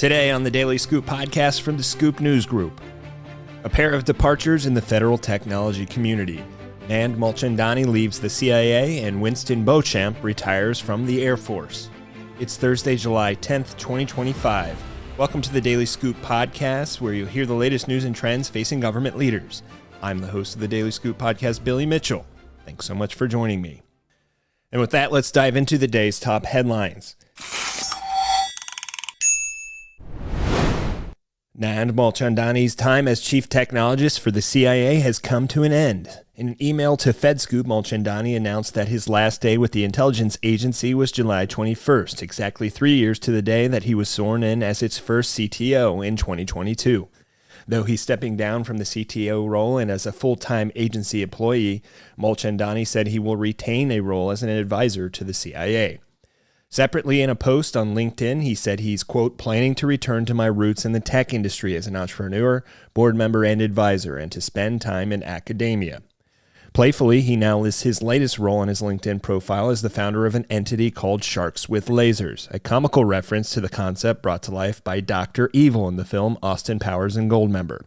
Today on the Daily Scoop podcast from the Scoop News Group, a pair of departures in the federal technology community. And Mulchandani leaves the CIA and Winston Beauchamp retires from the Air Force. It's Thursday, July 10th, 2025. Welcome to the Daily Scoop podcast, where you'll hear the latest news and trends facing government leaders. I'm the host of the Daily Scoop podcast, Billy Mitchell. Thanks so much for joining me. And with that, let's dive into the day's top headlines. Nand Mulchandani's time as chief technologist for the CIA has come to an end. In an email to FedScoop, Mulchandani announced that his last day with the intelligence agency was July 21st, exactly 3 years to the day that he was sworn in as its first CTO in 2022. Though he's stepping down from the CTO role and as a full-time agency employee, Mulchandani said he will retain a role as an advisor to the CIA. Separately, in a post on LinkedIn, he said he's, quote, planning to return to my roots in the tech industry as an entrepreneur, board member, and advisor, and to spend time in academia. Playfully, he now lists his latest role on his LinkedIn profile as the founder of an entity called Sharks with Lasers, a comical reference to the concept brought to life by Dr. Evil in the film Austin Powers and Goldmember.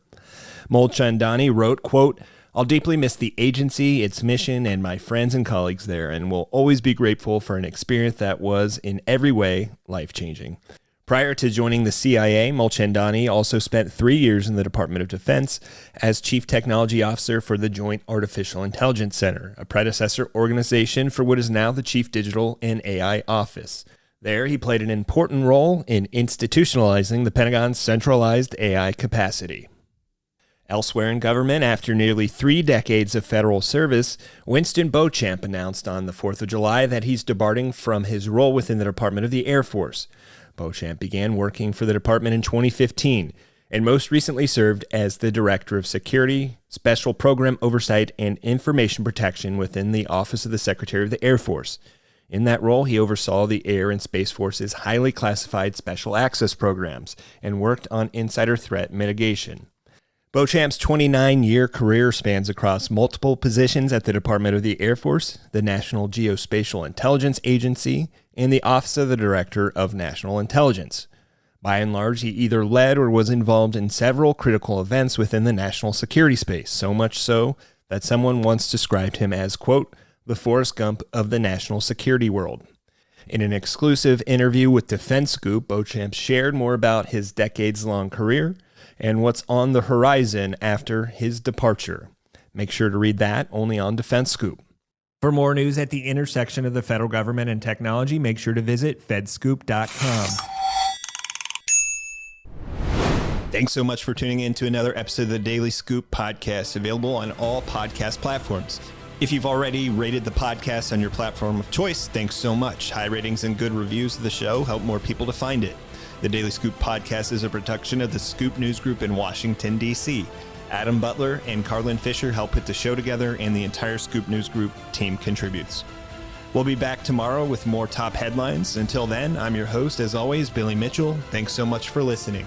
Mulchandani wrote, quote, I'll deeply miss the agency, its mission, and my friends and colleagues there, and will always be grateful for an experience that was, in every way, life-changing. Prior to joining the CIA, Mulchandani also spent 3 years in the Department of Defense as Chief Technology Officer for the Joint Artificial Intelligence Center, a predecessor organization for what is now the Chief Digital and AI Office. There, he played an important role in institutionalizing the Pentagon's centralized AI capacity. Elsewhere in government, after nearly 3 decades of federal service, Winston Beauchamp announced on the 4th of July that he's departing from his role within the Department of the Air Force. Beauchamp began working for the department in 2015 and most recently served as the Director of Security, Special Program Oversight, and Information Protection within the Office of the Secretary of the Air Force. In that role, he oversaw the Air and Space Force's highly classified special access programs and worked on insider threat mitigation. Beauchamp's 29-year career spans across multiple positions at the Department of the Air Force, the National Geospatial Intelligence Agency, and the Office of the Director of National Intelligence. By and large, he either led or was involved in several critical events within the national security space, so much so that someone once described him as, quote, the Forrest Gump of the national security world. In an exclusive interview with Defense Scoop, Beauchamp shared more about his decades-long career and what's on the horizon after his departure. Make sure to read that only on Defense Scoop. For more news at the intersection of the federal government and technology, make sure to visit fedscoop.com. Thanks so much for tuning in to another episode of the Daily Scoop podcast, available on all podcast platforms. If you've already rated the podcast on your platform of choice, thanks so much. High ratings and good reviews of the show help more people to find it. The Daily Scoop podcast is a production of the Scoop News Group in Washington, D.C. Adam Butler and Carlin Fisher help put the show together, and the entire Scoop News Group team contributes. We'll be back tomorrow with more top headlines. Until then, I'm your host, as always, Billy Mitchell. Thanks so much for listening.